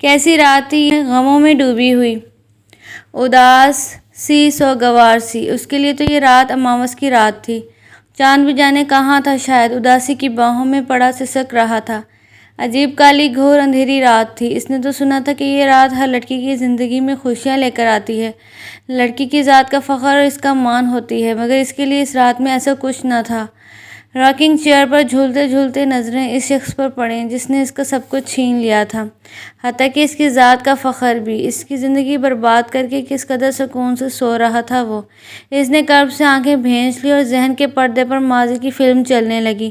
کیسی رات تھی، غموں میں ڈوبی ہوئی، اداس سی سوگوار سی۔ اس کے لیے تو یہ رات اماوس کی رات تھی۔ چاند بھی جانے کہاں تھا، شاید اداسی کی باہوں میں پڑا سسک رہا تھا۔ عجیب کالی گھور اندھیری رات تھی۔ اس نے تو سنا تھا کہ یہ رات ہر لڑکی کی زندگی میں خوشیاں لے کر آتی ہے، لڑکی کی ذات کا فخر اور اس کا مان ہوتی ہے، مگر اس کے لیے اس رات میں ایسا کچھ نہ تھا۔ راکنگ چیئر پر جھولتے جھولتے نظریں اس شخص پر پڑیں جس نے اس کا سب کچھ چھین لیا تھا، حتیٰ کہ اس کی ذات کا فخر بھی۔ اس کی زندگی برباد کر کے کس قدر سکون سے سو رہا تھا وہ۔ اس نے کرب سے آنکھیں بھینچ لی اور ذہن کے پردے پر ماضی کی فلم چلنے لگی۔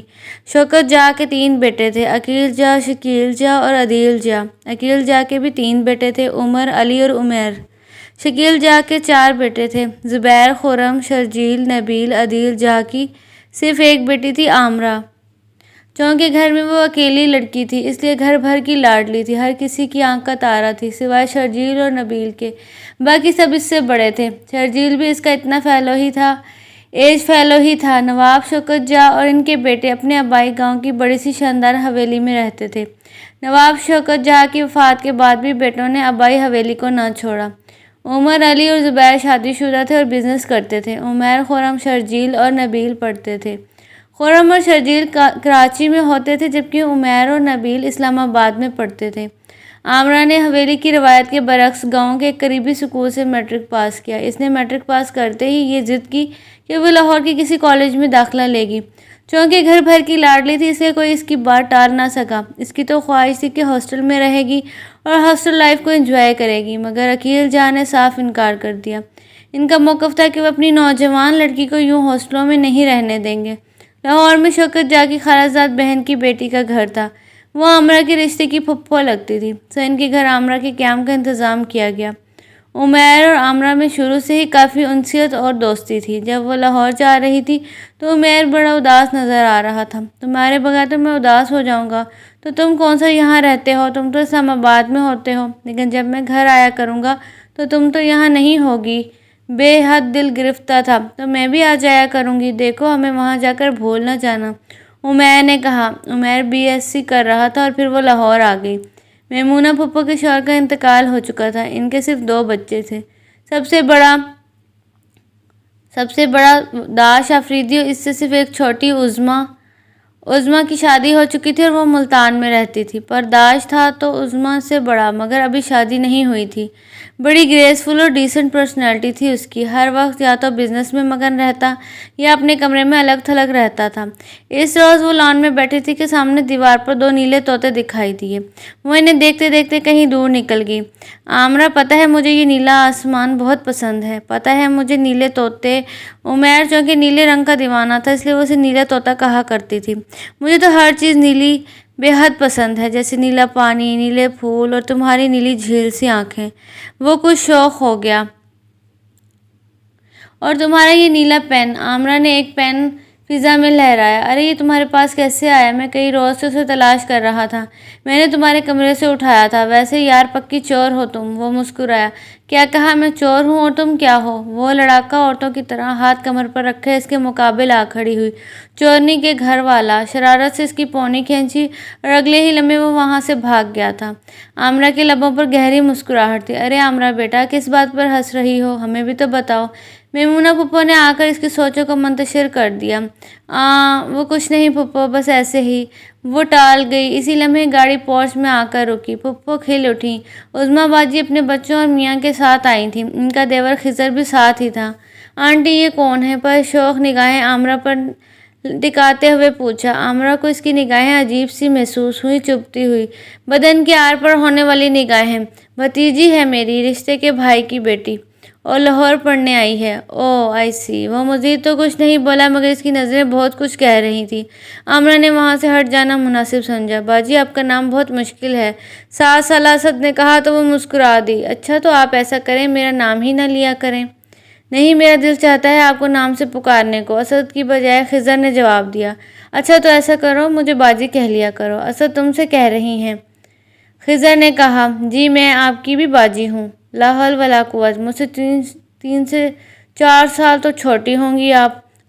شوکت جاہ کے 3 بیٹے تھے، عقیل جاہ، شکیل جاہ اور عدیل جاہ۔ عقیل جاہ کے بھی 3 بیٹے تھے، عمر، علی اور عمیر۔ شکیل جاہ کے 4 بیٹے تھے، زبیر، خرم، شرجیل، نبیل۔ عدیل جاہ کی صرف ایک بیٹی تھی، عامرہ۔ چونکہ گھر میں وہ اکیلی لڑکی تھی، اس لیے گھر بھر کی لاڈلی تھی، ہر کسی کی آنکھ کا تارا تھی، سوائے شرجیل اور نبیل کے۔ باقی سب اس سے بڑے تھے۔ شرجیل بھی اس کا اتنا ایج فیلو ہی تھا۔ نواب شوکت جاہ اور ان کے بیٹے اپنے آبائی گاؤں کی بڑی سی شاندار حویلی میں رہتے تھے۔ نواب شوکت جاہ کی وفات کے بعد بھی بیٹوں نے آبائی حویلی کو نہ چھوڑا۔ عمر، علی اور زبیر شادی شدہ تھے اور بزنس کرتے تھے۔ عمیر، خرم، شرجیل اور نبیل پڑھتے تھے۔ خرم اور شرجیل کراچی میں ہوتے تھے، جبکہ عمیر اور نبیل اسلام آباد میں پڑھتے تھے۔ عامرہ نے حویلی کی روایت کے برعکس گاؤں کے ایک قریبی اسکول سے میٹرک پاس کیا۔ اس نے میٹرک پاس کرتے ہی یہ ضد کی کہ وہ لاہور کے کسی کالج میں داخلہ لے گی۔ چونکہ گھر بھر کی لاڈلی تھی، اس لیے کوئی اس کی بات ٹال نہ سکا۔ اس کی تو خواہش تھی کہ ہاسٹل میں رہے گی اور ہاسٹل لائف کو انجوائے کرے گی، مگر عقیل جاہ نے صاف انکار کر دیا۔ ان کا موقف تھا کہ وہ اپنی نوجوان لڑکی کو یوں ہاسٹلوں میں نہیں رہنے دیں گے۔ لاہور میں شوکت جاہ کی خالہ زاد بہن کی بیٹی کا گھر تھا، وہ عامرہ کے رشتے کی پھپھو لگتی تھی، سو ان کے گھر عامرہ کے قیام کا انتظام کیا گیا۔ عمیر اور عامرہ میں شروع سے ہی کافی انسیت اور دوستی تھی۔ جب وہ لاہور جا رہی تھی تو عمیر بڑا اداس نظر آ رہا تھا۔ تمہارے بغیر تو میں اداس ہو جاؤں گا، تو تم کون سا یہاں رہتے ہو، تم تو اسلام آباد میں ہوتے ہو، لیکن جب میں گھر آیا کروں گا تو تم تو یہاں نہیں ہوگی۔ بے حد دل گرفتہ تھا، تو میں بھی آ جایا کروں گی، دیکھو ہمیں وہاں جا کر بھول نہ جانا، عمیر نے کہا۔ عمیر BSc کر رہا تھا اور پھر وہ لاہور آ گئی۔ میمونہ پھپھو کے شوہر کا انتقال ہو چکا تھا، ان کے صرف 2 بچے تھے۔ سب سے بڑا داش آفریدی، اس سے صرف ایک چھوٹی عظمیٰ کی شادی ہو چکی تھی اور وہ ملتان میں رہتی تھی، پر داش تھا تو عظمیٰ سے بڑا، مگر ابھی شادی نہیں ہوئی تھی۔ بڑی گریسفل اور ڈیسنٹ پرسنالٹی تھی اس کی، ہر وقت یا تو بزنس میں مگن رہتا یا اپنے کمرے میں الگ تھلگ رہتا تھا۔ اس روز وہ لان میں بیٹھی تھی کہ سامنے دیوار پر 2 نیلے طوطے دکھائی دیے۔ وہ انہیں دیکھتے دیکھتے کہیں دور نکل گئی۔ عامرہ، پتہ ہے مجھے یہ نیلا آسمان بہت پسند ہے، پتہ ہے مجھے نیلے طوطے۔ عمیر چونکہ نیلے رنگ کا دیوانہ تھا، اس لیے وہ اسے نیلا طوطا کہا کرتی تھی۔ مجھے تو ہر چیز نیلی بے حد پسند ہے، جیسے نیلا پانی، نیلے پھول اور تمہاری نیلی جھیل سی آنکھیں۔ وہ کچھ شوق ہو گیا۔ اور تمہارا یہ نیلا پین، عامرہ نے ایک پین فضا میں لہرایا۔ ارے یہ تمہارے پاس کیسے آیا؟ میں کئی روز سے اسے تلاش کر رہا تھا، میں نے تمہارے کمرے سے اٹھایا تھا۔ ویسے یار پکی چور ہو تم۔ وہ مسکرایا۔ کیا کہا؟ میں چور ہوں اور تم کیا ہو؟ وہ لڑاکا عورتوں کی طرح ہاتھ کمر پر رکھے اس کے مقابل آ کھڑی ہوئی۔ چورنی کے گھر والا، شرارت سے اس کی پونی کھینچی اور اگلے ہی لمحے وہ وہاں سے بھاگ گیا تھا۔ عامرہ کے لبوں پر گہری مسکراہٹ تھی۔ ارے عامرہ بیٹا، کس بات پر ہنس رہی ہو، ہمیں بھی تو بتاؤ۔ میمونہ پھپھو نے آ کر اس کی سوچوں کو منتشر کر دیا۔ وہ کچھ نہیں پھپھو، بس ایسے ہی۔ وہ ٹال گئی۔ اسی لمحے گاڑی پورچ میں آ کر رکی۔ پھپھو کھل اٹھیں۔ عظمیٰ باجی اپنے بچوں اور میاں کے ساتھ آئی تھیں، ان کا دیور خضر بھی ساتھ ہی تھا۔ آنٹی یہ کون ہے؟ پر شوق نگاہیں عامرہ پر ٹکاتے ہوئے پوچھا۔ عامرہ کو اس کی نگاہیں عجیب سی محسوس ہوئی، چبھتی ہوئی، بدن کی آر پر ہونے والی نگاہیں۔ بھتیجی ہے میری، رشتے کے بھائی کی بیٹی، اور لاہور پڑھنے آئی ہے۔ اوہ آئی سی۔ وہ مزید تو کچھ نہیں بولا، مگر اس کی نظریں بہت کچھ کہہ رہی تھیں۔ عامرہ نے وہاں سے ہٹ جانا مناسب سمجھا۔ باجی آپ کا نام بہت مشکل ہے، 7 سالہ اسد نے کہا تو وہ مسکرا دی۔ اچھا تو آپ ایسا کریں، میرا نام ہی نہ لیا کریں۔ نہیں، میرا دل چاہتا ہے آپ کو نام سے پکارنے کو، اسد کی بجائے خضر نے جواب دیا۔ اچھا تو ایسا کرو، مجھے باجی کہہ لیا کرو، اسد تم سے کہہ رہی ہیں۔ خضر نے کہا۔ جی میں آپ کی بھی باجی ہوں۔ لا حول ولا قوت، مجھ سے 3 سے 4 سال تو چھوٹی ہوں گی آپ۔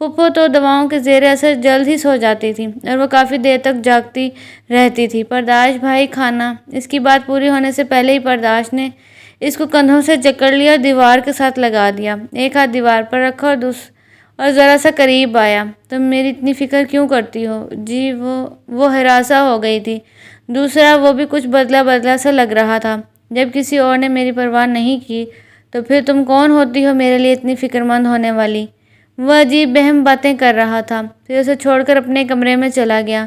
پھپھو تو دواؤں کے زیر اثر جلد ہی سو جاتی تھی اور وہ کافی دیر تک جاگتی رہتی تھی۔ پرداش بھائی کھانا۔ اس کی بات پوری ہونے سے پہلے ہی پرداش نے اس کو کندھوں سے جکڑ لیا اور دیوار کے ساتھ لگا دیا۔ ایک ہاتھ دیوار پر رکھا اور ذرا سا قریب آیا۔ تم میری اتنی فکر کیوں کرتی ہو؟ جی وہ ہراساں ہو گئی تھی۔ دوسرا وہ بھی کچھ بدلا بدلا سا لگ رہا تھا۔ جب کسی اور نے میری پرواہ نہیں کی تو پھر تم کون ہوتی ہو میرے لیے اتنی فکر مند ہونے والی؟ وہ عجیب بہم باتیں کر رہا تھا، پھر اسے چھوڑ کر اپنے کمرے میں چلا گیا۔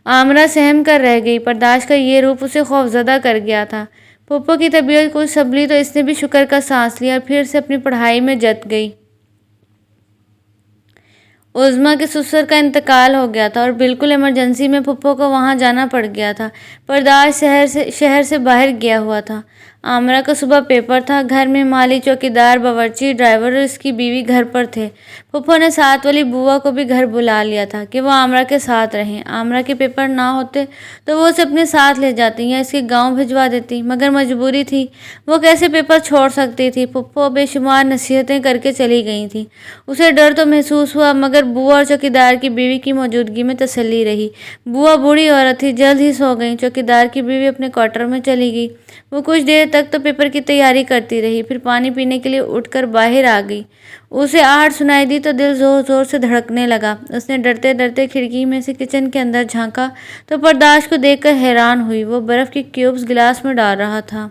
آمرہ سہم کر رہ گئی۔ پرداش کا یہ روپ اسے خوفزدہ کر گیا تھا۔ پھپھو کی طبیعت کچھ سنبھلی تو اس نے بھی شکر کا سانس لیا اور پھر سے اپنی پڑھائی میں جت گئی۔ عظمیٰ کے سسر کا انتقال ہو گیا تھا اور بالکل ایمرجنسی میں پھپھو کو وہاں جانا پڑ گیا تھا۔ پرداش شہر سے باہر گیا ہوا تھا۔ آمرہ کا صبح پیپر تھا۔ گھر میں مالی، چوکیدار، باورچی، ڈرائیور اور اس کی بیوی گھر پر تھے۔ پھپھو نے ساتھ والی بوا کو بھی گھر بلا لیا تھا کہ وہ آمرہ کے ساتھ رہیں۔ آمرہ کے پیپر نہ ہوتے تو وہ اسے اپنے ساتھ لے جاتی یا اس کے گاؤں بھجوا دیتی، مگر مجبوری تھی، وہ کیسے پیپر چھوڑ سکتی تھی۔ پھپھو بے شمار نصیحتیں کر کے چلی گئی تھی۔ اسے ڈر تو محسوس ہوا، مگر بوا اور چوکیدار کی بیوی کی موجودگی میں تسلی رہی۔ بوا بوڑھی عورت تھی، جلد ہی سو گئیں۔ چوکیدار کی بیوی اپنے کوارٹر میں چلی گئی۔ وہ کچھ دیر تک تو پیپر کی تیاری کرتی رہی، پھر پانی پینے کے لیے اٹھ کر باہر آ گئی۔ اسے آہٹ سنائی دی تو دل زور زور سے دھڑکنے لگا۔ اس نے ڈرتے ڈرتے کھڑکی میں سے کچن کے اندر جھانکا تو پرداش کو دیکھ کر حیران ہوئی۔ وہ برف کے کیوبز گلاس میں ڈال رہا تھا۔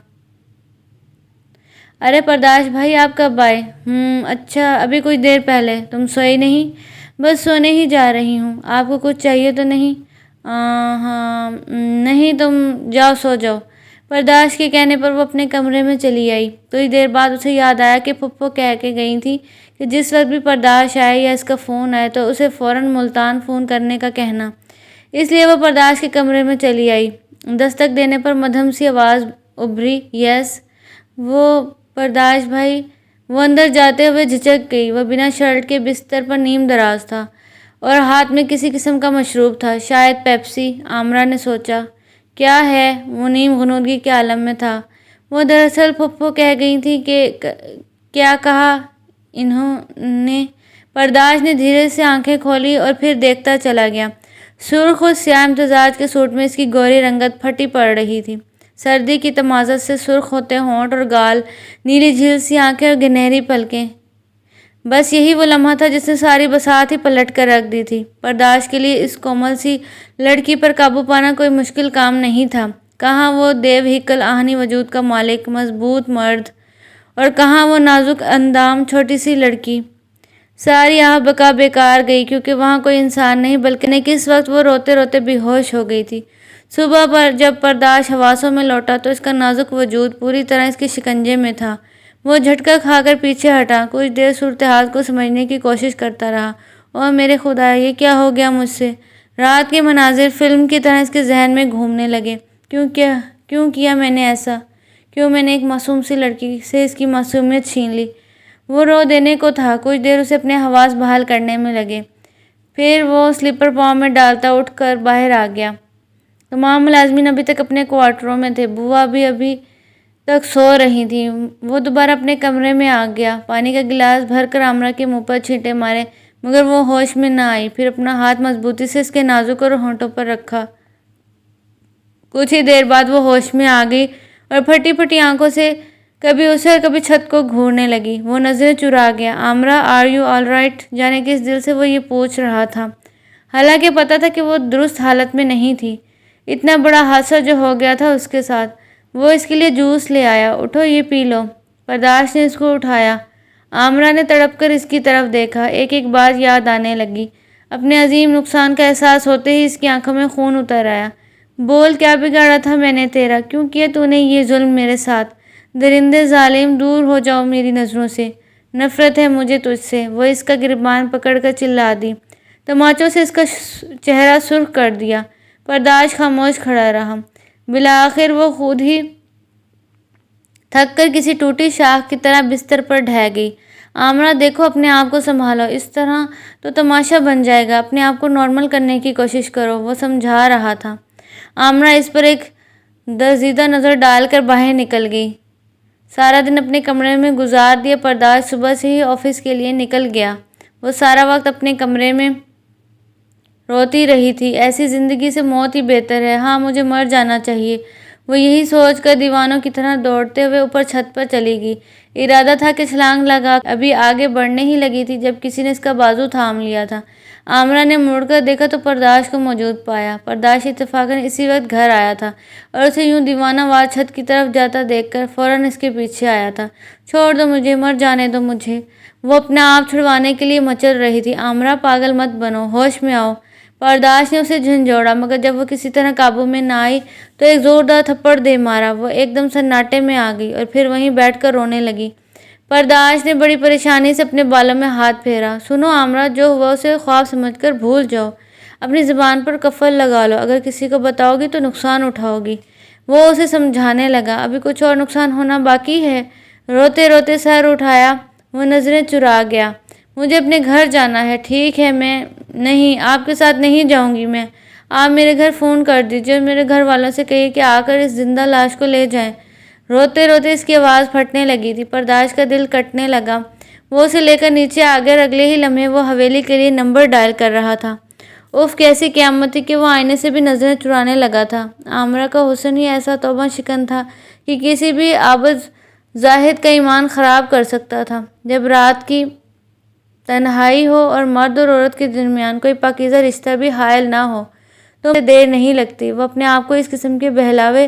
ارے پرداش بھائی، آپ کب آئے؟ اچھا، ابھی کچھ دیر پہلے۔ تم سوئی نہیں؟ بس سونے ہی جا رہی ہوں۔ آپ کو کچھ چاہیے تو نہیں؟ ہاں نہیں، تم جاؤ سو جاؤ۔ پرداش کے کہنے پر وہ اپنے کمرے میں چلی آئی۔ کچھ دیر بعد اسے یاد آیا کہ پھپھو کہہ کے گئی تھی کہ جس وقت بھی پرداش آئے یا اس کا فون آئے تو اسے فوراً ملتان فون کرنے کا کہنا۔ اس لیے وہ پرداش کے کمرے میں چلی آئی۔ دستک دینے پر مدھم سی آواز ابھری، یس، وہ پرداش بھائی۔ وہ اندر جاتے ہوئے جھجک گئی۔ وہ بنا شرٹ کے بستر پر نیم دراز تھا اور ہاتھ میں کسی قسم کا مشروب تھا، شاید پیپسی۔ آمرہ نے سوچا، کیا ہے؟ وہ نیم غنودگی کے عالم میں تھا۔ وہ دراصل پھپھو کہہ گئی تھی کہ کیا کہا انہوں نے؟ پرداش نے دھیرے سے آنکھیں کھولی اور پھر دیکھتا چلا گیا۔ سرخ اور سیاہ امتزاج کے سوٹ میں اس کی گوری رنگت پھٹی پڑ رہی تھی۔ سردی کی تمازت سے سرخ ہوتے ہونٹ اور گال، نیلی جھیل سی آنکھیں اور گنہری پلکیں۔ بس یہی وہ لمحہ تھا جس نے ساری بساط ہی پلٹ کر رکھ دی تھی۔ پرداش کے لیے اس کومل سی لڑکی پر قابو پانا کوئی مشکل کام نہیں تھا۔ کہاں وہ دیو ہیکل آہنی وجود کا مالک، مضبوط مرد، اور کہاں وہ نازک اندام چھوٹی سی لڑکی۔ ساری آہ بکا بیکار گئی، کیونکہ وہاں کوئی انسان نہیں، بلکہ کس وقت وہ روتے روتے بے ہوش ہو گئی تھی۔ صبح پر جب پرداش حواسوں میں لوٹا تو اس کا نازک وجود پوری طرح اس کے شکنجے میں تھا۔ وہ جھٹکا کھا کر پیچھے ہٹا، کچھ دیر صورتحال کو سمجھنے کی کوشش کرتا رہا۔ اوہ میرے خدا، یہ کیا ہو گیا مجھ سے؟ رات کے مناظر فلم کی طرح اس کے ذہن میں گھومنے لگے۔ کیوں کیا میں نے ایسا؟ کیوں میں نے ایک معصوم سی لڑکی سے اس کی معصومیت چھین لی؟ وہ رو دینے کو تھا۔ کچھ دیر اسے اپنے حواس بحال کرنے میں لگے، پھر وہ سلیپر پاؤں میں ڈالتا اٹھ کر باہر آ گیا۔ تمام ملازمین ابھی تک اپنے کوارٹروں میں تھے۔ بوا بھی ابھی تک سو رہی تھی۔ وہ دوبارہ اپنے کمرے میں آ گیا، پانی کا گلاس بھر کر آمرہ کے منہ پر چھینٹے مارے، مگر وہ ہوش میں نہ آئی۔ پھر اپنا ہاتھ مضبوطی سے اس کے نازک اور ہونٹوں پر رکھا۔ کچھ ہی دیر بعد وہ ہوش میں آ گئی اور پھٹی پھٹی آنکھوں سے کبھی اسے اور کبھی چھت کو گھورنے لگی۔ وہ نظریں چرا گیا۔ آمرہ، آر یو آل رائٹ؟ جانے کس دل سے وہ یہ پوچھ رہا تھا، حالانکہ پتہ تھا کہ وہ درست حالت میں نہیں تھی۔ اتنا بڑا حادثہ جو ہو گیا تھا اس کے ساتھ۔ وہ اس کے لیے جوس لے آیا۔ اٹھو، یہ پی لو۔ پرداش نے اس کو اٹھایا۔ آمرہ نے تڑپ کر اس کی طرف دیکھا۔ ایک ایک بات یاد آنے لگی۔ اپنے عظیم نقصان کا احساس ہوتے ہی اس کی آنکھوں میں خون اتر آیا۔ بول، کیا بگاڑا تھا میں نے تیرا؟ کیوں کیا تو نے یہ ظلم میرے ساتھ؟ درندے، ظالم، دور ہو جاؤ میری نظروں سے۔ نفرت ہے مجھے تجھ سے۔ وہ اس کا گریبان پکڑ کر چلا دی، تماچوں سے اس کا چہرہ سرخ کر دیا۔ پرداش خاموش کھڑا رہا۔ بالآخر وہ خود ہی تھک کر کسی ٹوٹی شاخ کی طرح بستر پر ڈھہ گئی۔ آمرہ، دیکھو، اپنے آپ کو سنبھالو، اس طرح تو تماشا بن جائے گا۔ اپنے آپ کو نارمل کرنے کی کوشش کرو، وہ سمجھا رہا تھا۔ آمرہ اس پر ایک درزیدہ نظر ڈال کر باہر نکل گئی۔ سارا دن اپنے کمرے میں گزار دیا۔ پرداش صبح سے ہی آفس کے لیے نکل گیا۔ وہ سارا وقت اپنے کمرے میں روتی رہی تھی۔ ایسی زندگی سے موت ہی بہتر ہے، ہاں مجھے مر جانا چاہیے۔ وہ یہی سوچ کر دیوانوں کی طرح دوڑتے ہوئے اوپر چھت پر چلی گئی۔ ارادہ تھا کہ چھلانگ لگا کر ابھی آگے بڑھنے ہی لگی تھی جب کسی نے اس کا بازو تھام لیا تھا۔ عامرہ نے مڑ کر دیکھا تو پرداش کو موجود پایا۔ پرداش اتفاقاً اسی وقت گھر آیا تھا اور اسے یوں دیوانہ وار چھت کی طرف جاتا دیکھ کر فوراً اس کے پیچھے آیا تھا۔ چھوڑ دو مجھے، مر جانے دو مجھے، وہ اپنا آپ چھڑوانے کے لیے مچل رہی تھی۔ عامرہ پاگل مت بنو، ہوش میں آؤ۔ پرداش نے اسے جھنجھوڑا مگر جب وہ کسی طرح قابو میں نہ آئی تو ایک زوردار تھپڑ دے مارا۔ وہ ایک دم سناٹے میں آ گئی اور پھر وہیں بیٹھ کر رونے لگی۔ پرداش نے بڑی پریشانی سے اپنے بالوں میں ہاتھ پھیرا۔ سنو عامرہ، جو ہوا اسے خواب سمجھ کر بھول جاؤ، اپنی زبان پر قفل لگا لو، اگر کسی کو بتاؤ گی تو نقصان اٹھاؤ گی۔ وہ اسے سمجھانے لگا، ابھی کچھ اور نقصان ہونا باقی ہے۔ روتے روتے سر اٹھایا وہ نظریں چرا گیا۔ مجھے اپنے گھر جانا ہے۔ ٹھیک ہے، میں نہیں، آپ کے ساتھ نہیں جاؤں گی میں۔ آپ میرے گھر فون کر دیجیے اور میرے گھر والوں سے کہیے کہ آ کر اس زندہ لاش کو لے جائیں۔ روتے روتے اس کی آواز پھٹنے لگی تھی۔ پرداش کا دل کٹنے لگا۔ وہ اسے لے کر نیچے آ گیا اور اگلے ہی لمحے وہ حویلی کے لیے نمبر ڈائل کر رہا تھا۔ اف، کیسی قیامت تھی کہ وہ آئینے سے بھی نظریں چرانے لگا تھا۔ عامرہ کا حسن ہی ایسا توبہ شکن تھا کہ کسی بھی عابد زاہد کا ایمان خراب کر سکتا تھا۔ جب رات کی تنہائی ہو اور مرد اور عورت کے درمیان کوئی پاکیزہ رشتہ بھی حائل نہ ہو تو دیر نہیں لگتی۔ وہ اپنے آپ کو اس قسم کے بہلاوے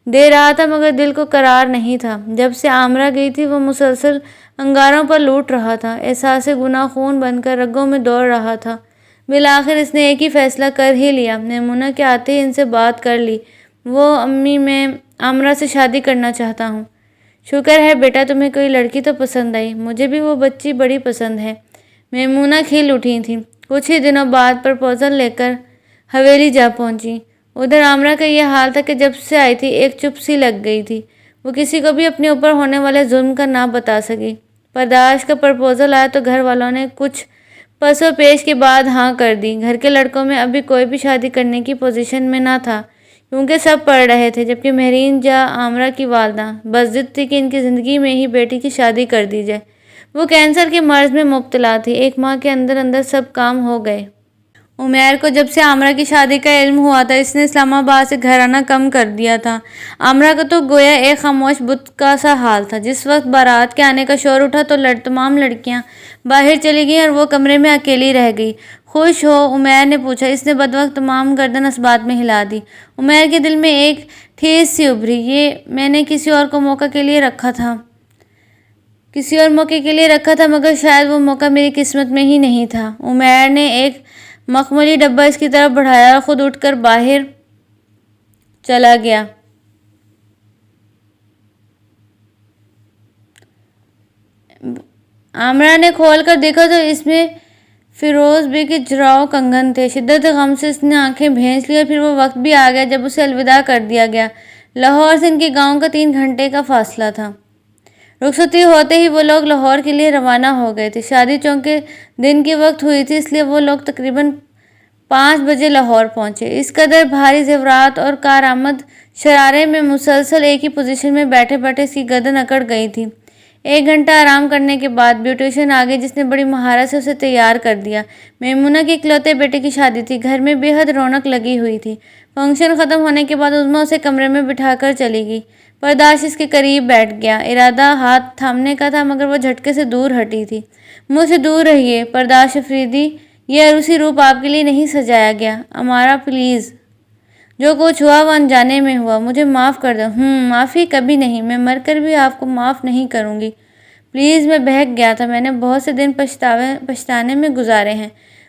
دے رہا تھا مگر دل کو قرار نہیں تھا۔ جب سے عامرہ گئی تھی وہ مسلسل انگاروں پر لوٹ رہا تھا، احساس گناہ خون بن کر رگوں میں دوڑ رہا تھا۔ بالآخر اس نے ایک ہی فیصلہ کر ہی لیا۔ میمونہ کے آتے ہی ان سے بات کر لی۔ وہ امی، میں عامرہ سے شادی کرنا چاہتا ہوں۔ شکر ہے بیٹا، تمہیں کوئی لڑکی تو پسند آئی، مجھے بھی وہ بچی بڑی پسند ہے۔ میمونہ کھل اٹھی تھی۔ کچھ ہی دنوں بعد پرپوزل لے کر حویلی جا پہنچی۔ ادھر عامرہ کا یہ حال تھا کہ جب سے آئی تھی ایک چپ سی لگ گئی تھی۔ وہ کسی کو بھی اپنے اوپر ہونے والے ظلم کا نہ بتا سکی۔ پرداش کا پرپوزل آیا تو گھر والوں نے کچھ پس و پیش کے بعد ہاں کر دی۔ گھر کے لڑکوں میں ابھی کوئی بھی شادی کرنے کی پوزیشن میں نہ تھا کیونکہ سب پڑھ رہے تھے، جبکہ مہرین جاں عامرہ کی والدہ بس ضد تھی کہ ان کی زندگی میں ہی بیٹی کی شادی کر دی جائے۔ وہ کینسر کے مرض میں مبتلا تھی۔ ایک ماہ کے اندر اندر سب کام ہو گئے۔ عمیر کو جب سے عامرہ کی شادی کا علم ہوا تھا اس نے اسلام آباد سے گھر آنا کم کر دیا تھا۔ عامرہ کا تو گویا ایک خاموش بت کا سا حال تھا۔ جس وقت بارات کے آنے کا شور اٹھا تو تمام لڑکیاں باہر چلی گئیں اور وہ کمرے میں اکیلی رہ گئی۔ خوش ہو؟ عمیر نے پوچھا۔ اس نے بدوقت تمام گردن اثبات میں ہلا دی۔ عمیر کے دل میں ایک ٹھیس سی ابھری۔ یہ میں نے کسی اور موقع کے لیے رکھا تھا مگر شاید وہ موقع میری قسمت میں ہی نہیں تھا۔ عمیر نے ایک مخملی ڈبہ اس کی طرف بڑھایا اور خود اٹھ کر باہر چلا گیا۔ عامرہ نے کھول کر دیکھا تو اس میں فیروز بے کے جراؤ کنگن تھے۔ شدت غم سے اس نے آنکھیں بھینس لی اور پھر وہ وقت بھی آ گیا جب اسے الوداع کر دیا گیا۔ لاہور سے ان کے گاؤں کا 3 گھنٹے کا فاصلہ تھا۔ رخصتی ہوتے ہی وہ لوگ لاہور کے لیے روانہ ہو گئے تھے۔ شادی چونکہ دن کے وقت ہوئی تھی اس لیے وہ لوگ تقریباً 5 بجے لاہور پہنچے۔ اس قدر بھاری زیورات اور کارآمد شرارے میں مسلسل ایک ہی پوزیشن میں بیٹھے بیٹھے اس کی گردن اکڑ گئی تھی۔ 1 گھنٹہ آرام کرنے کے بعد بیوٹیشین آ گئی جس نے بڑی مہارت سے اسے تیار کر دیا۔ میمونہ کے اکلوتے بیٹے کی شادی تھی۔ گھر میں بے حد رونق لگی ہوئی تھی۔ فنکشن ختم ہونے کے بعد عظمیٰ اسے کمرے میں بٹھا کر چلی گئی۔ پرداش اس کے قریب بیٹھ گیا۔ ارادہ ہاتھ تھامنے کا تھا مگر وہ جھٹکے سے دور ہٹی تھی۔ مجھ سے دور رہیے پرداش افریدی، یہ عروسی روپ آپ کے لیے نہیں سجایا گیا۔ عامرہ پلیز، جو کچھ ہوا وہ انجانے میں ہوا، مجھے معاف کر دو۔ معافی کبھی نہیں، میں مر کر بھی آپ کو معاف نہیں کروں گی۔ پلیز، میں بہک گیا تھا، میں نے بہت سے دن پچھتانے میں گزارے ہیں۔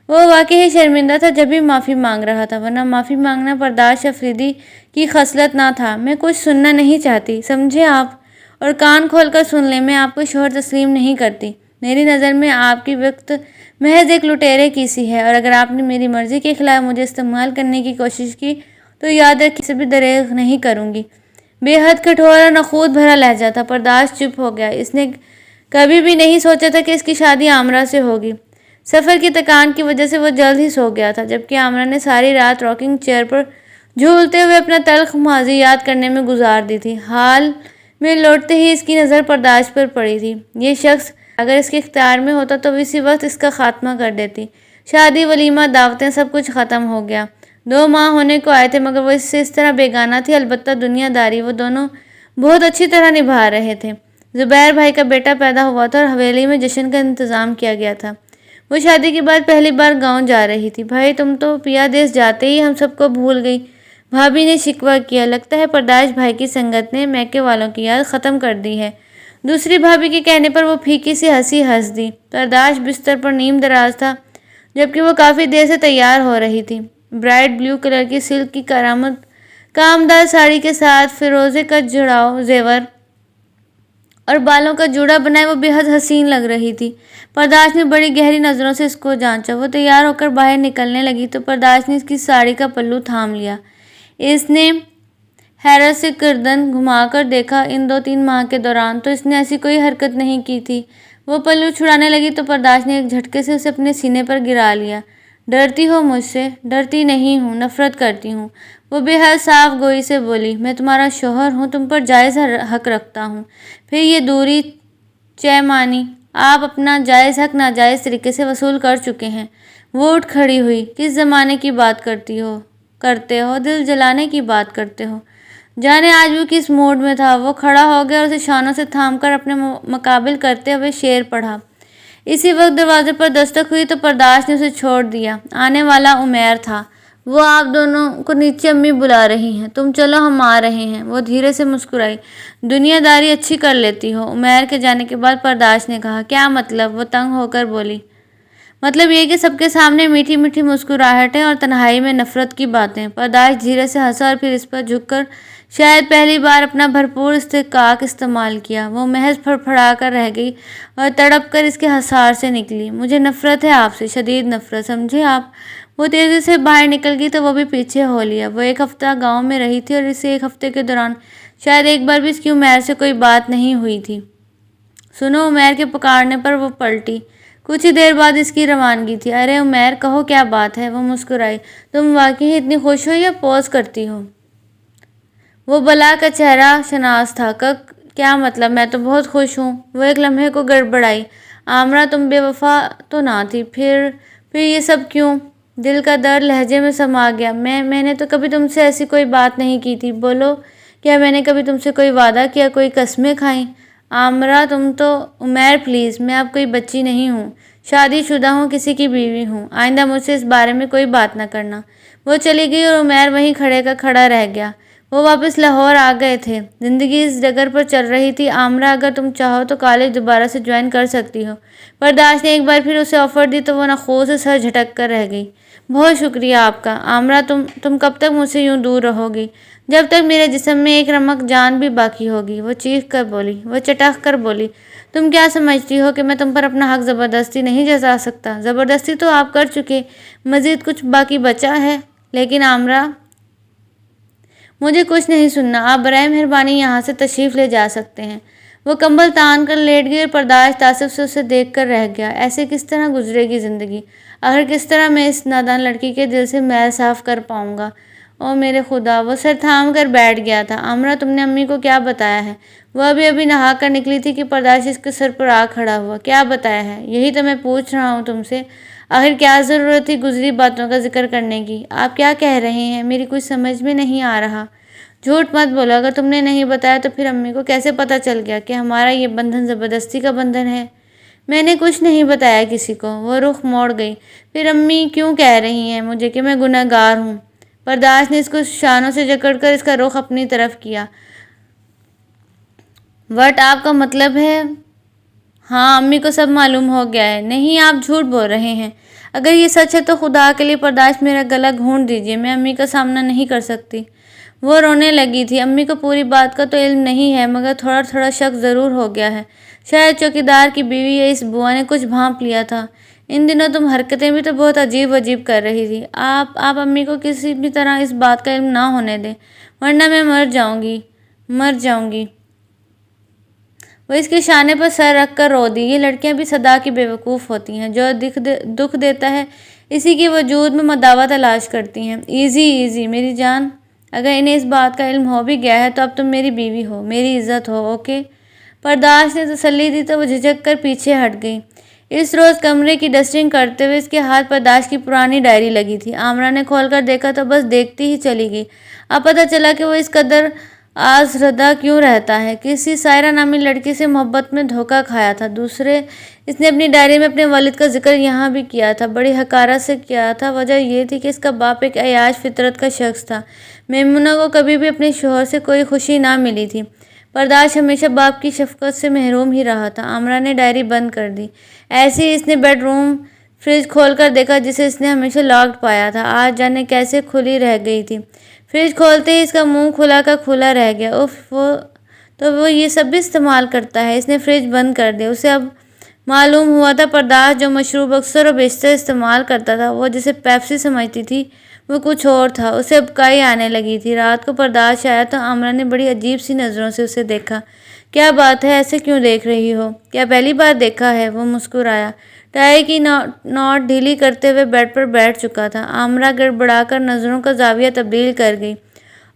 وہ واقعی ہی شرمندہ تھا جب بھی معافی مانگ رہا تھا، ورنہ معافی مانگنا پرداش افریدی کی خصلت نہ تھا۔ میں کچھ سننا نہیں چاہتی، سمجھے آپ؟ اور کان کھول کر سن لیں، میں آپ کو شوہر تسلیم نہیں کرتی۔ میری نظر میں آپ کی وقت محض ایک لٹیرے کی سی ہے اور اگر آپ نے میری مرضی کے خلاف مجھے استعمال کرنے کی کوشش کی تو یاد رکھیے سے بھی دریغ نہیں کروں گی۔ بے حد کٹھور اور نخوت بھرا لہجہ تھا۔ پرداش چپ ہو گیا۔ اس نے کبھی بھی نہیں سوچا تھا کہ اس کی شادی عامرہ سے ہوگی۔ سفر کی تکان کی وجہ سے وہ جلد ہی سو گیا تھا جبکہ عامرہ نے ساری رات راکنگ چیئر پر جھولتے ہوئے اپنا تلخ ماضی یاد کرنے میں گزار دی تھی۔ حال میں لوٹتے ہی اس کی نظر پرداش پر پڑی تھی۔ یہ شخص اگر اس کے اختیار میں ہوتا تو اسی وقت اس کا خاتمہ کر دیتی۔ شادی، ولیمہ، دعوتیں، سب کچھ ختم ہو گیا۔ 2 ماہ ہونے کو آئے تھے مگر وہ اس سے اس طرح بیگانہ تھی، البتہ دنیا داری وہ دونوں بہت اچھی طرح نبھا رہے تھے۔ زبیر بھائی کا بیٹا پیدا ہوا تھا اور حویلی میں جشن کا انتظام کیا گیا تھا۔ وہ شادی کے بعد پہلی بار گاؤں جا رہی تھی۔ بھائی تم تو پیا دیس جاتے ہی ہم سب کو بھول گئی، بھابھی نے شکوہ کیا۔ لگتا ہے پرداش بھائی کی سنگت نے میکے والوں کی یاد ختم کر دی ہے۔ دوسری بھابھی کے کہنے پر وہ پھیکی سی ہنسی ہنس دی۔ پرداش بستر پر نیم دراز تھا جبکہ وہ کافی دیر سے تیار ہو رہی تھی۔ برائٹ بلیو کلر کی سلک کی کامدار ساڑی کے ساتھ فیروزے کا جڑاؤ زیور اور بالوں کا جوڑا بنائے وہ بے حد حسین لگ رہی تھی۔ پرداش نے بڑی گہری نظروں سے اس کو جانچا۔ وہ تیار ہو کر باہر نکلنے لگی تو پرداش نے اس کی ساڑی کا پلو تھام لیا۔ اس نے حیرت سے گردن گھما کر دیکھا۔ ان 2-3 ماہ کے دوران تو اس نے ایسی کوئی حرکت نہیں کی تھی۔ وہ پلو چھڑانے لگی تو پرداش نے ایک جھٹکے سے اسے اپنے سینے پر گرا لیا۔ ڈرتی ہو مجھ سے؟ ڈرتی نہیں ہوں، نفرت کرتی ہوں، وہ بے حد صاف گوئی سے بولی۔ میں تمہارا شوہر ہوں، تم پر جائز حق رکھتا ہوں۔ پھر یہ دوری چیمانی آپ اپنا جائز حق ناجائز طریقے سے وصول کر چکے ہیں۔ وہ اٹھ کھڑی ہوئی۔ کس زمانے کی بات کرتے ہو؟ دل جلانے کی بات کرتے ہو؟ جانے آج وہ کس موڈ میں تھا۔ وہ کھڑا ہو گیا اور اسے شانوں سے تھام کر اپنے مقابل کرتے ہوئے شعر پڑھا۔ اسی وقت دروازے پر دستک ہوئی تو پرداش نے اسے چھوڑ دیا۔ آنے والا عمیر تھا۔ وہ آپ دونوں کو نیچے امی بلا رہی ہیں، تم چلو ہم آ رہے ہیں۔ وہ دھیرے سے مسکرائی۔ دنیا داری اچھی کر لیتی ہو، عمیر کے جانے کے بعد پرداش نے کہا۔ کیا مطلب؟ وہ تنگ ہو کر بولی۔ مطلب یہ کہ سب کے سامنے میٹھی میٹھی مسکراہٹیں اور تنہائی میں نفرت کی باتیں۔ پرداش دھیرے سے ہنسا اور پھر اس پر جھک کر شاید پہلی بار اپنا بھرپور استحقاق استعمال کیا۔ وہ محض پھڑپھڑا کر رہ گئی اور تڑپ کر اس کے حصار سے نکلی۔ مجھے نفرت ہے آپ سے، شدید نفرت، سمجھے آپ؟ وہ تیزی سے باہر نکل گئی تو وہ بھی پیچھے ہو لیا۔ وہ 1 ہفتہ گاؤں میں رہی تھی اور اس 1 ہفتے کے دوران شاید ایک بار بھی اس کی عمیر سے کوئی بات نہیں ہوئی تھی۔ سنو، عمیر کے پکارنے پر وہ پلٹی۔ کچھ ہی دیر بعد اس کی روانگی تھی۔ ارے عمیر، کہو کیا بات ہے؟ وہ مسکرائی۔ تم واقعی اتنی خوش ہو یا پوز کرتی ہو؟ وہ بلا کا چہرہ شناس تھا۔ کیا مطلب؟ میں تو بہت خوش ہوں۔ وہ ایک لمحے کو گڑبڑائی۔ آمرا، تم بے وفا تو نہ تھی؟ پھر یہ سب کیوں؟ دل کا درد لہجے میں سما گیا۔ میں نے تو کبھی تم سے ایسی کوئی بات نہیں کی تھی۔ بولو، کیا میں نے کبھی تم سے کوئی وعدہ کیا، کوئی قسمیں کھائیں؟ آمرا، تم تو… عمیر پلیز، میں اب کوئی بچی نہیں ہوں، شادی شدہ ہوں، کسی کی بیوی ہوں۔ آئندہ مجھ سے اس بارے میں کوئی بات نہ کرنا۔ وہ چلی گئی اور عمیر وہیں کھڑے کا کھڑا رہ گیا۔ وہ واپس لاہور آ گئے تھے۔ زندگی اس ڈگر پر چل رہی تھی۔ آمرا، اگر تم چاہو تو کالج دوبارہ سے جوائن کر سکتی ہو۔ پرداش نے ایک بار پھر اسے آفر دی تو وہ نخوت سے سر جھٹک کر رہ گئی۔ بہت شکریہ آپ کا۔ آمرا، تم کب تک مجھ سے یوں دور رہو گی؟ جب تک میرے جسم میں ایک رمق جان بھی باقی ہوگی، وہ چیخ کر بولی۔ وہ چٹخ کر بولی۔ تم کیا سمجھتی ہو کہ میں تم پر اپنا حق زبردستی نہیں جتا سکتا؟ زبردستی تو آپ کر چکے، مزید کچھ باقی بچا ہے۔ لیکن آمرا، مجھے کچھ نہیں سننا، آپ برائے مہربانی یہاں سے تشریف لے جا سکتے ہیں۔ وہ کمبل تان کر لیٹ گئی اور پرداش تعصب سے اسے دیکھ کر رہ گیا۔ ایسے کس طرح گزرے گی زندگی؟ آخر کس طرح میں اس نادان لڑکی کے دل سے میل صاف کر پاؤں گا؟ او میرے خدا! وہ سر تھام کر بیٹھ گیا تھا۔ آمرا، تم نے امی کو کیا بتایا ہے؟ وہ ابھی نہا کر نکلی تھی کہ پرداش اس کے سر پر آ کھڑا ہوا۔ کیا بتایا ہے؟ یہی تو میں پوچھ رہا ہوں تم سے۔ آخر کیا ضرورت تھی گزری باتوں کا ذکر کرنے کی؟ آپ کیا کہہ رہے ہیں؟ میری کچھ سمجھ میں نہیں آ رہا۔ جھوٹ مت بولو۔ اگر تم نے نہیں بتایا تو پھر امی کو کیسے پتہ چل گیا کہ ہمارا یہ بندھن زبردستی کا بندھن ہے؟ میں نے کچھ نہیں بتایا کسی کو۔ وہ رخ موڑ گئی۔ پھر امی کیوں کہہ رہی ہیں مجھے کہ میں گناہ گار ہوں؟ پرداش نے اس کو شانوں سے جکڑ کر اس کا رخ اپنی طرف کیا۔ وٹ آپ کا مطلب ہے؟ ہاں، امی کو سب معلوم ہو گیا ہے۔ نہیں، آپ جھوٹ بول رہے ہیں۔ اگر یہ سچ ہے تو خدا کے لیے پرداش میرا گلا گھونٹ دیجیے، میں امی کا سامنا نہیں کر سکتی۔ وہ رونے لگی تھی۔ امی کو پوری بات کا تو علم نہیں ہے مگر تھوڑا تھوڑا شک ضرور ہو گیا ہے۔ شاید چوکیدار کی بیوی یا اس بوا نے کچھ بھانپ لیا تھا۔ ان دنوں تم حرکتیں بھی تو بہت عجیب کر رہی تھی۔ آپ امی کو کسی بھی طرح اس بات کا علم نہ ہونے دیں ورنہ میں مر جاؤں گی۔ وہ اس کے شانے پر سر رکھ کر رو دی۔ یہ لڑکیاں بھی صدا کی بیوقوف ہوتی ہیں۔ جو دکھ دیتا ہے اسی کے وجود میں مداوا تلاش کرتی ہیں۔ ایزی میری جان، اگر انہیں اس بات کا علم ہو بھی گیا ہے تو اب تم میری بیوی ہو، میری عزت ہو، اوکے؟ برداشت نے تسلی دی تو وہ جھجک کر پیچھے ہٹ گئی۔ اس روز کمرے کی ڈسٹنگ کرتے ہوئے اس کے ہاتھ برداشت کی پرانی ڈائری لگی تھی۔ آمرہ نے کھول کر دیکھا تو بس دیکھتی ہی چلی گئی۔ اب پتہ چلا کہ وہ اس قدر آزردہ کیوں رہتا ہے۔ کسی سائرہ نامی لڑکی سے محبت میں دھوکہ کھایا تھا۔ دوسرے، اس نے اپنی ڈائری میں اپنے والد کا ذکر یہاں بھی کیا تھا، بڑی حقارت سے کیا تھا۔ وجہ یہ تھی کہ اس کا باپ ایک عیاش فطرت کا شخص تھا۔ میمونہ کو کبھی بھی اپنے شوہر سے کوئی خوشی نہ ملی تھی۔ برداشت ہمیشہ باپ کی شفقت سے محروم ہی رہا تھا۔ آمرہ نے ڈائری بند کر دی۔ ایسے ہی اس نے بیڈ روم فریج کھول کر دیکھا جسے اس نے ہمیشہ لاکڈ پایا تھا، آج جانے کیسے کھلی رہ گئی تھی۔ فریج کھولتے ہی اس کا منہ کھلا کا کھلا رہ گیا۔ وہ یہ سب بھی استعمال کرتا ہے۔ اس نے فریج بند کر دیا۔ اسے اب معلوم ہوا تھا برداشت جو مشروب اکثر و بیشتر استعمال کرتا تھا، وہ جسے پیپسی سمجھتی تھی، وہ کچھ اور تھا۔ اسے اب کائی آنے لگی تھی۔ رات کو برداشت آیا تو آمرہ نے بڑی عجیب سی نظروں سے اسے دیکھا۔ کیا بات ہے، ایسے کیوں دیکھ رہی ہو؟ کیا پہلی بار دیکھا ہے؟ وہ مسکرایا۔ ٹائی کی نوٹ ڈھیلی کرتے ہوئے بیڈ پر بیٹھ چکا تھا۔ آمرہ گڑبڑا کر نظروں کا زاویہ تبدیل کر گئی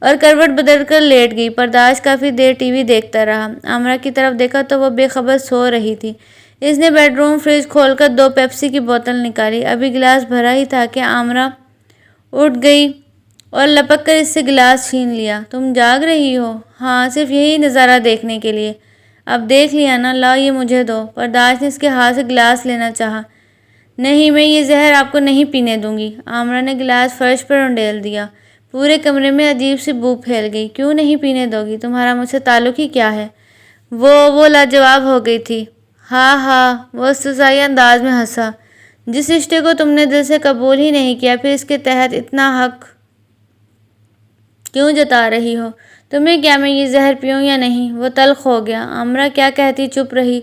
اور کروٹ بدل کر لیٹ گئی۔ برداشت کافی دیر ٹی وی دیکھتا رہا۔ آمرہ کی طرف دیکھا تو وہ بے خبر سو رہی تھی۔ اس نے بیڈ روم فریج کھول کر 2 پیپسی کی بوتل نکالی۔ ابھی گلاس بھرا ہی تھا کہ آمرہ اٹھ گئی اور لپک کر اس سے گلاس چھین لیا۔ تم جاگ رہی ہو؟ ہاں، صرف یہی نظارہ دیکھنے کے لیے۔ اب دیکھ لیا نا، لاؤ یہ مجھے دو۔ برداشت نے اس کے ہاتھ سے گلاس لینا چاہا۔ نہیں، میں یہ زہر آپ کو نہیں پینے دوں گی۔ آمرہ نے گلاس فرش پر انڈیل دیا۔ پورے کمرے میں عجیب سی بو پھیل گئی۔ کیوں نہیں پینے دو گی؟ تمہارا مجھ سے تعلق ہی کیا ہے؟ وہ لاجواب ہو گئی تھی۔ ہاں، وہ استثنائی انداز میں ہنسا۔ جس رشتے کو تم نے دل سے قبول ہی نہیں کیا، پھر اس کے تحت اتنا حق کیوں جتا رہی ہو؟ تمہیں کیا میں یہ زہر پیوں یا نہیں؟ وہ تلخ ہو گیا۔ آمرہ کیا کہتی چپ رہی۔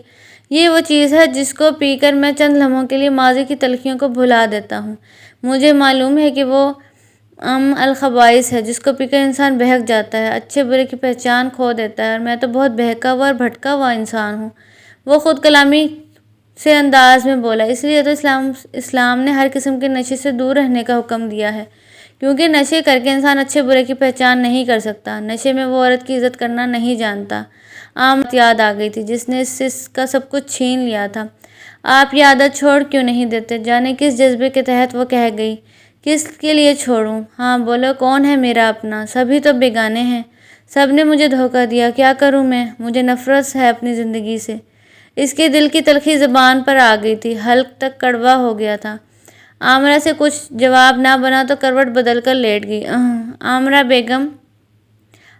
یہ وہ چیز ہے جس کو پی کر میں چند لمحوں کے لیے ماضی کی تلخیوں کو بھلا دیتا ہوں۔ مجھے معلوم ہے کہ وہ الخبائث ہے جس کو پی کر انسان بہک جاتا ہے، اچھے برے کی پہچان کھو دیتا ہے، اور میں تو بہت بہکا ہوا اور بھٹکا ہوا انسان ہوں۔ وہ خود کلامی سے انداز میں بولا۔ اس لیے تو اسلام نے ہر قسم کے نشے سے دور رہنے کا حکم دیا ہے، کیونکہ نشے کر کے انسان اچھے برے کی پہچان نہیں کر سکتا۔ نشے میں وہ عورت کی عزت کرنا نہیں جانتا۔ آمرہ یاد آ گئی تھی جس نے اس سے اس کا سب کچھ چھین لیا تھا۔ آپ یہ عادت چھوڑ کیوں نہیں دیتے؟ جانے کس جذبے کے تحت وہ کہہ گئی۔ کس کے لیے چھوڑوں؟ ہاں بولو، کون ہے میرا اپنا؟ سبھی تو بیگانے ہیں۔ سب نے مجھے دھوکہ دیا، کیا کروں میں؟ مجھے نفرت ہے اپنی زندگی سے۔ اس کے دل کی تلخی زبان پر آ گئی تھی، حلق تک کڑوا ہو گیا تھا۔ آمرہ سے کچھ جواب نہ بنا تو کروٹ بدل کر لیٹ گئی۔ آمرہ بیگم،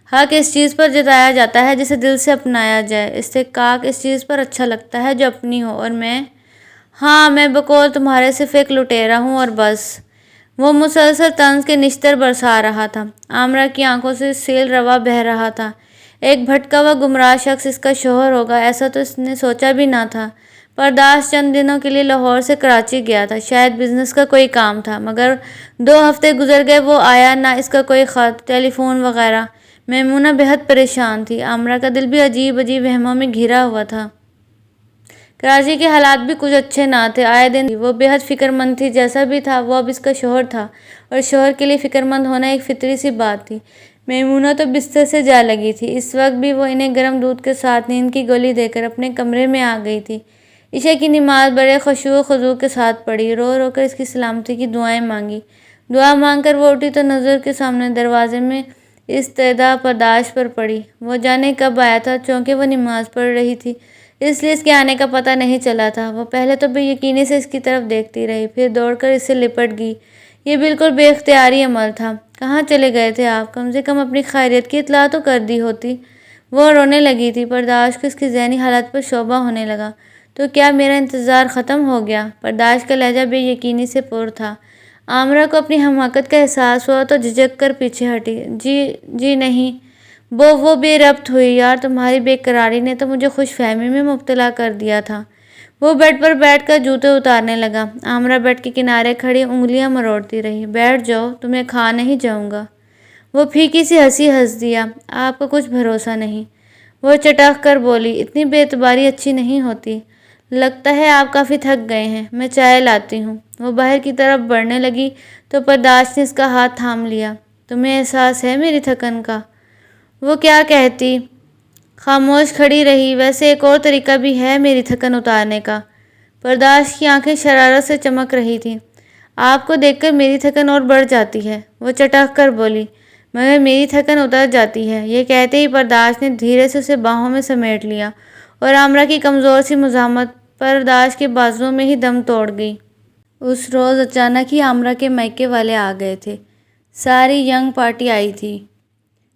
حق اس چیز پر جتایا جاتا ہے جسے دل سے اپنایا جائے، استحقاق اس چیز پر اچھا لگتا ہے جو اپنی ہو، اور میں بقول تمہارے صرف ایک لٹیرا ہوں اور بس۔ وہ مسلسل طنز کے نشتر برسا رہا تھا۔ آمرہ کی آنکھوں سے سیل روا بہہ رہا تھا۔ ایک بھٹکا ہوا گمراہ شخص اس کا شوہر ہوگا، ایسا تو اس نے سوچا بھی نہ تھا۔ برداشت چند دنوں کے لیے لاہور سے کراچی گیا تھا، شاید بزنس کا کوئی کام تھا، مگر 2 ہفتے گزر گئے، وہ آیا نہ، اس کا کوئی خط، ٹیلی فون وغیرہ۔ میمونہ بہت پریشان تھی۔ آمرہ کا دل بھی عجیب وہموں میں گھرا ہوا تھا۔ کراچی کے حالات بھی کچھ اچھے نہ تھے، آئے دن وہ بے حد فکر مند تھی۔ جیسا بھی تھا، وہ اب اس کا شوہر تھا، اور شوہر کے لیے فکر مند ہونا ایک فطری سی بات تھی۔ میمونہ تو بستر سے جا لگی تھی۔ اس وقت بھی وہ انہیں گرم دودھ کے ساتھ نیند کی گولی دے کر اپنے کمرے میں آ گئی تھی۔ عشاء کی نماز بڑے خشوع و خضوع کے ساتھ پڑھی، رو رو کر اس کی سلامتی کی دعائیں مانگی۔ دعا مانگ کر وہ اٹھی تو نظر کے سامنے دروازے میں استدعا برداشت پر پڑی۔ وہ جانے کب آیا تھا، چونکہ وہ نماز پڑھ رہی تھی اس لیے اس کے آنے کا پتہ نہیں چلا تھا۔ وہ پہلے تو بے یقینی سے اس کی طرف دیکھتی رہی، پھر دوڑ کر اس سے لپٹ گئی۔ یہ بالکل بے اختیاری عمل تھا۔ کہاں چلے گئے تھے آپ؟ کم سے کم اپنی خیریت کی اطلاع تو کر دی ہوتی۔ وہ رونے لگی تھی۔ برداشت کو اس کی ذہنی حالت پر شبہ ہونے لگا۔ تو کیا میرا انتظار ختم ہو گیا؟ برداشت کا لہجہ بے یقینی سے پر تھا۔ آمرہ کو اپنی حماقت کا احساس ہوا تو جھجک کر پیچھے ہٹی۔ جی نہیں۔ وہ بے ربط ہوئی۔ یار، تمہاری بے قراری نے تو مجھے خوش فہمی میں مبتلا کر دیا تھا۔ وہ بیڈ پر بیٹھ کر جوتے اتارنے لگا۔ آمرہ بیڈ کے کنارے کھڑی انگلیاں مروڑتی رہی۔ بیٹھ جاؤ، تمہیں کھا نہیں جاؤں گا۔ وہ پھیکی سی ہنسی ہنس دیا۔ آپ کا کچھ بھروسہ نہیں، وہ چٹخ کر بولی۔ اتنی بے اعتباری اچھی نہیں ہوتی۔ لگتا ہے آپ کافی تھک گئے ہیں، میں چائے لاتی ہوں۔ وہ باہر کی طرف بڑھنے لگی تو برداشت نے اس کا ہاتھ تھام لیا۔ تمہیں احساس ہے میری تھکن کا؟ وہ کیا کہتی؟ خاموش کھڑی رہی۔ ویسے ایک اور طریقہ بھی ہے میری تھکن اتارنے کا۔ برداشت کی آنکھیں شرارت سے چمک رہی تھیں۔ آپ کو دیکھ کر میری تھکن اور بڑھ جاتی ہے، وہ چٹخ کر بولی۔ مگر میری تھکن اتر جاتی ہے۔ یہ کہتے ہی برداشت نے دھیرے سے اسے باہوں میں سمیٹ لیا اور عامرہ کی کمزور سی مزاحمت برداشت کے بازوؤں میں ہی دم توڑ گئی۔ اس روز اچانک ہی عامرہ کے میکے والے آ گئے تھے۔ ساری ینگ پارٹی آئی تھی،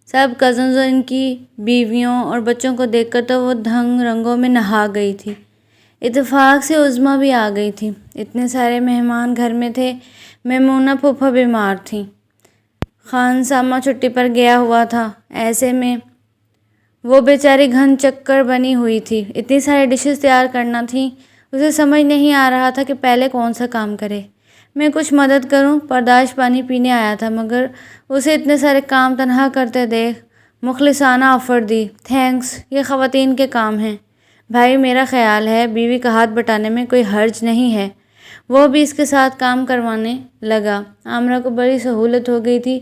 سب کزنز اور ان کی بیویوں اور بچوں کو دیکھ کر تو وہ دھنگ رنگوں میں نہا گئی تھی۔ اتفاق سے عظمیٰ بھی آ گئی تھی۔ اتنے سارے مہمان گھر میں تھے۔ میمونہ پھوپھا بیمار تھیں، خانسامہ چھٹی پر گیا ہوا تھا۔ ایسے میں وہ بیچاری گھن چکر بنی ہوئی تھی۔ اتنی ساری ڈشز تیار کرنا تھیں، اسے سمجھ نہیں آ رہا تھا کہ پہلے کون سا کام کرے۔ میں کچھ مدد کروں؟ برداشت پانی پینے آیا تھا، مگر اسے اتنے سارے کام تنہا کرتے دیکھ مخلصانہ آفر دی۔ تھینکس، یہ خواتین کے کام ہیں۔ بھائی میرا خیال ہے بیوی کا ہاتھ بٹانے میں کوئی حرج نہیں ہے۔ وہ بھی اس کے ساتھ کام کروانے لگا۔ عامرہ کو بڑی سہولت ہو گئی تھی،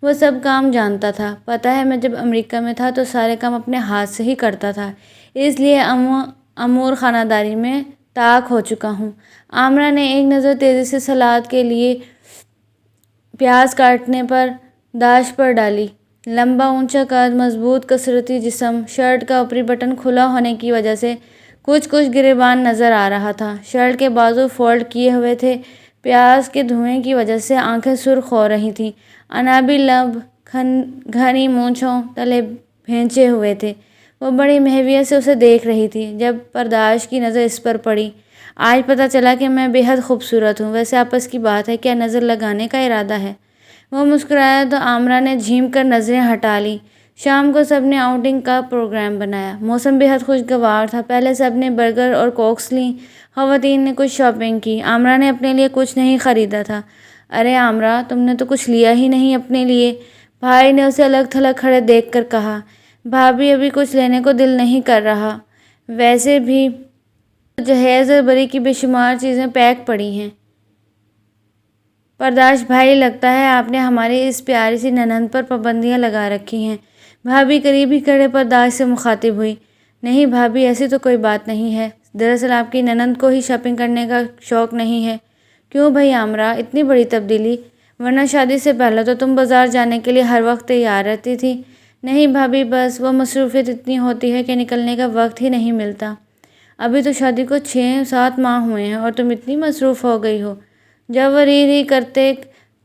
وہ سب کام جانتا تھا۔ پتہ ہے میں جب امریکہ میں تھا تو سارے کام اپنے ہاتھ سے ہی کرتا تھا، اس لیے امور خانہ داری میں طاق ہو چکا ہوں۔ عامرہ نے ایک نظر تیزی سے سلاد کے لیے پیاز کاٹنے پر داش پر ڈالی۔ لمبا اونچا قد، مضبوط کسرتی جسم، شرٹ کا اوپری بٹن کھلا ہونے کی وجہ سے کچھ گریبان نظر آ رہا تھا۔ شرٹ کے بازو فولڈ کیے ہوئے تھے۔ پیاز کے دھوئیں کی وجہ سے آنکھیں سرخ ہو رہی تھیں۔ انابی لب، گھنی مونچھوں تلے بھینچے ہوئے تھے۔ وہ بڑی محویت سے اسے دیکھ رہی تھی۔ جب برداشت کی نظر اس پر پڑی، آج پتہ چلا کہ میں بے حد خوبصورت ہوں۔ ویسے آپس کی بات ہے، کیا نظر لگانے کا ارادہ ہے؟ وہ مسکرایا تو عامرہ نے جھیم کر نظریں ہٹا لیں۔ شام کو سب نے آؤٹنگ کا پروگرام بنایا۔ موسم بے حد خوشگوار تھا۔ پہلے سب نے برگر اور کوکس لیں۔ خواتین نے کچھ شاپنگ کی۔ عامرہ نے اپنے لیے کچھ نہیں خریدا تھا۔ ارے عامرہ، تم نے تو کچھ لیا ہی نہیں اپنے لیے، بھائی نے اسے الگ تھلگ کھڑے دیکھ کر کہا۔ بھابھی ابھی کچھ لینے کو دل نہیں کر رہا، ویسے بھی جہیز اور بری کی بے شمار چیزیں پیک پڑی ہیں۔ برداشت بھائی، لگتا ہے آپ نے ہماری اس پیاری سی ننند پر پابندیاں لگا رکھی ہیں۔ بھابھی قریب ہی کھڑے برداشت سے مخاطب ہوئی۔ نہیں بھابھی، ایسی تو کوئی بات نہیں ہے۔ دراصل آپ کی ننند کو ہی شاپنگ کرنے کا شوق نہیں ہے۔ کیوں بھائی عامرہ، اتنی بڑی تبدیلی؟ ورنہ شادی سے پہلے تو تم بازار جانے کے لیے ہر وقت تیار رہتی تھی۔ نہیں بھابھی، بس وہ مصروفیت اتنی ہوتی ہے کہ نکلنے کا وقت ہی نہیں ملتا۔ ابھی تو شادی کو 6-7 ماہ ہوئے ہیں اور تم اتنی مصروف ہو گئی ہو۔ جب وہ ری کرتے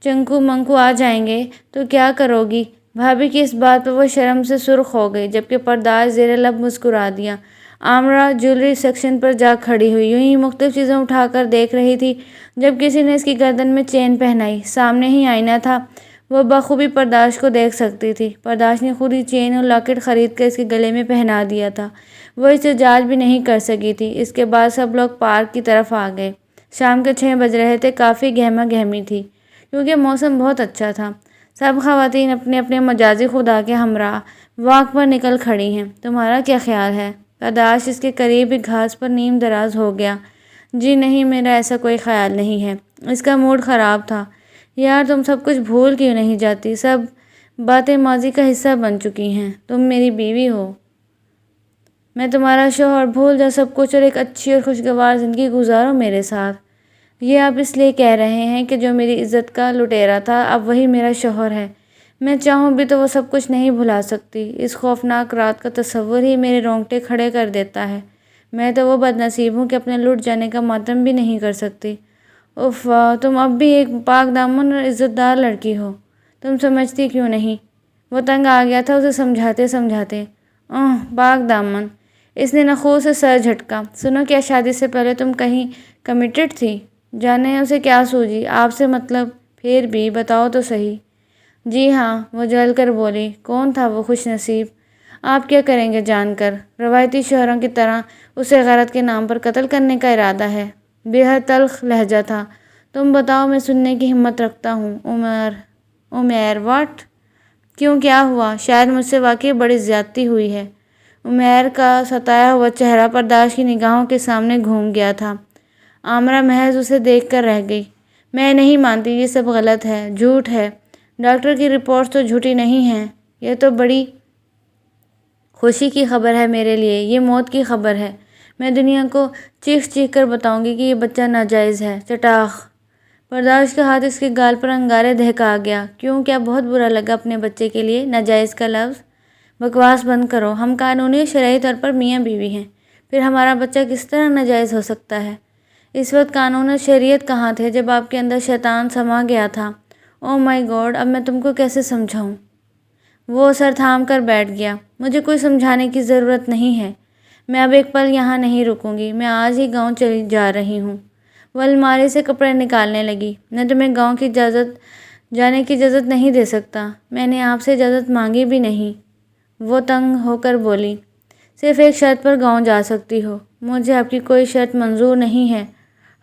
چنکو منکو آ جائیں گے تو کیا کرو گی؟ بھابھی کی اس بات پر وہ شرم سے سرخ ہو گئی، جبکہ برداشت زیر لب مسکرا دیا۔ عامرہ جیولری سیکشن پر جا کھڑی ہوئی، یوں ہی مختلف چیزیں اٹھا کر دیکھ رہی تھی جب کسی نے اس کی گردن میں چین پہنائی۔ سامنے ہی آئینہ تھا، وہ بخوبی برداشت کو دیکھ سکتی تھی۔ برداشت نے خود ہی چین اور لاکٹ خرید کر اس کے گلے میں پہنا دیا تھا، وہ اسے جاج بھی نہیں کر سکی تھی۔ اس کے بعد سب لوگ پارک کی طرف آ گئے۔ شام کے 6 بج رہے تھے۔ کافی گہما گہمی تھی کیونکہ موسم بہت اچھا تھا۔ سب خواتین اپنے اپنے مجازی خدا کے ہمراہ واک پر نکل کھڑی ہیں۔ تمہارا کیا خیال ہے؟ برداشت اس کے قریب ایک گھاس پر نیم دراز ہو گیا۔ جی نہیں، میرا ایسا کوئی خیال نہیں ہے۔ اس کا موڈ خراب تھا۔ یار تم سب کچھ بھول کیوں نہیں جاتی؟ سب باتیں ماضی کا حصہ بن چکی ہیں۔ تم میری بیوی ہو، میں تمہارا شوہر۔ بھول جاؤ سب کچھ اور ایک اچھی اور خوشگوار زندگی گزارو میرے ساتھ۔ یہ آپ اس لیے کہہ رہے ہیں کہ جو میری عزت کا لٹیرا تھا اب وہی میرا شوہر ہے۔ میں چاہوں بھی تو وہ سب کچھ نہیں بھلا سکتی۔ اس خوفناک رات کا تصور ہی میرے رونگٹے کھڑے کر دیتا ہے۔ میں تو وہ بد نصیب ہوں کہ اپنے لٹ جانے کا ماتم بھی نہیں کر سکتی۔ اف واہ، تم اب بھی ایک پاک دامن اور عزت دار لڑکی ہو۔ تم سمجھتی کیوں نہیں؟ وہ تنگ آ گیا تھا اسے سمجھاتے۔ پاک دامن، اس نے نخوت سے سر جھٹکا۔ سنو، کیا شادی سے پہلے تم کہیں کمیٹڈ تھی؟ جانے اسے کیا سوجی آپ سے مطلب، پھر بھی بتاؤ تو صحیح۔ جی ہاں، وہ جل کر بولی۔ کون تھا وہ خوش نصیب؟ آپ کیا کریں گے جان کر؟ روایتی شوہروں کی طرح اسے غیرت کے نام پر قتل کرنے کا ارادہ ہے؟ بے حد تلخ لہجہ تھا۔ تم بتاؤ، میں سننے کی ہمت رکھتا ہوں۔ عمیر واٹ؟ کیوں، کیا ہوا؟ شاید مجھ سے واقعی بڑی زیادتی ہوئی ہے۔ عمیر کا ستایا ہوا چہرہ برداشت کی نگاہوں کے سامنے گھوم گیا تھا۔ عامرہ محض اسے دیکھ کر رہ گئی۔ میں نہیں مانتی، یہ سب غلط ہے، جھوٹ ہے۔ ڈاکٹر کی رپورٹس تو جھوٹی نہیں ہیں۔ یہ تو بڑی خوشی کی خبر ہے میرے لیے، یہ موت کی خبر ہے۔ میں دنیا کو چیخ چیخ کر بتاؤں گی کہ یہ بچہ ناجائز ہے۔ چٹاخ! پرداش کا ہاتھ اس کے گال پر انگارے دہکا گیا۔ کیوں؟ کیا بہت برا لگا اپنے بچے کے لیے ناجائز کا لفظ؟ بکواس بند کرو، ہم قانونی اور شرعی طور پر میاں بیوی ہیں، پھر ہمارا بچہ کس طرح ناجائز ہو سکتا ہے؟ اس وقت قانون اور شریعت کہاں تھے جب آپ کے اندر شیطان سما گیا تھا؟ او مائی گاڈ، اب میں تم کو کیسے سمجھاؤں؟ وہ سر تھام کر بیٹھ گیا۔ مجھے کوئی سمجھانے کی ضرورت نہیں ہے، میں اب ایک پل یہاں نہیں رکوں گی، میں آج ہی گاؤں چلی جا رہی ہوں۔ وہ الماری سے کپڑے نکالنے لگی۔ میں تمہیں گاؤں کی جانے کی اجازت نہیں دے سکتا، میں نے آپ سے اجازت مانگی بھی نہیں، وہ تنگ ہو کر بولی۔ صرف ایک شرط پر گاؤں جا سکتی ہو۔ مجھے آپ کی کوئی شرط منظور نہیں ہے،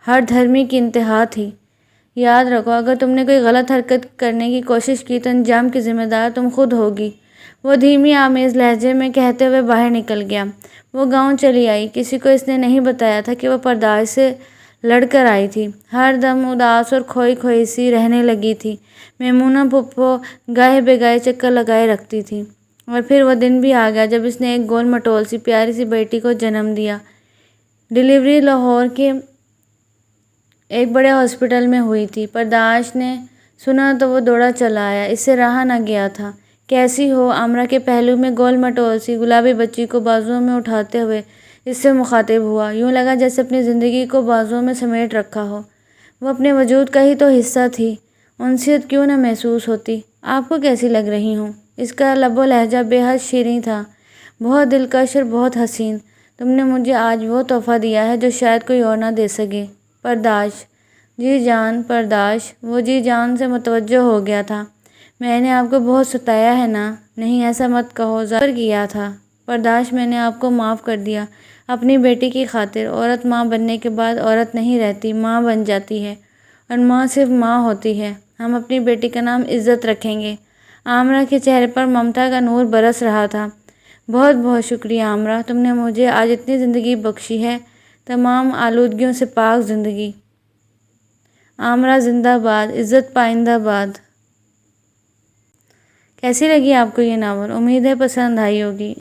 ہر دھرمی کی انتہا تھی۔ یاد رکھو، اگر تم نے کوئی غلط حرکت کرنے کی کوشش کی تو انجام کی ذمہ دار تم خود ہوگی، وہ دھیمی آمیز لہجے میں کہتے ہوئے باہر نکل گیا۔ وہ گاؤں چلی آئی۔ کسی کو اس نے نہیں بتایا تھا کہ وہ پرداش سے لڑ کر آئی تھی۔ ہر دم اداس اور کھوئی کھوئی سی رہنے لگی تھی۔ میمونہ پھپھو گاہے بگاہے چکر لگائے رکھتی تھی۔ اور پھر وہ دن بھی آ گیا جب اس نے ایک گول مٹول سی پیاری سی بیٹی کو جنم دیا۔ ڈلیوری لاہور کے ایک بڑے ہاسپٹل میں ہوئی تھی۔ پرداش نے سنا تو وہ دوڑا چلا آیا، اس سے رہا نہ گیا تھا۔ کیسی ہو؟ عامرہ کے پہلو میں گول مٹول سی گلابی بچی کو بازوؤں میں اٹھاتے ہوئے اس سے مخاطب ہوا۔ یوں لگا جیسے اپنی زندگی کو بازوؤں میں سمیٹ رکھا ہو، وہ اپنے وجود کا ہی تو حصہ تھی۔ انسیت کیوں نہ محسوس ہوتی؟ آپ کو کیسی لگ رہی ہوں؟ اس کا لب و لہجہ بے حد شیریں تھا، بہت دلکش اور بہت حسین۔ تم نے مجھے آج وہ تحفہ دیا ہے جو شاید کوئی اور نہ دے سکے۔ پرداش: جی جان پرداش۔ وہ جی جان سے متوجہ ہو گیا تھا۔ میں نے آپ کو بہت ستایا ہے نا؟ نہیں، ایسا مت کہو، ظاہر کیا تھا۔ پرداش: میں نے آپ کو معاف کر دیا، اپنی بیٹی کی خاطر۔ عورت ماں بننے کے بعد عورت نہیں رہتی، ماں بن جاتی ہے، اور ماں صرف ماں ہوتی ہے۔ ہم اپنی بیٹی کا نام عزت رکھیں گے۔ عامرہ کے چہرے پر ممتا کا نور برس رہا تھا۔ بہت بہت شکریہ عامرہ، تم نے مجھے آج اتنی زندگی بخشی ہے، تمام آلودگیوں سے پاک زندگی۔ عامرہ زندہ باد، عزت پائندہ باد۔ کیسی لگی آپ کو یہ ناول؟ امید ہے پسند آئی ہوگی۔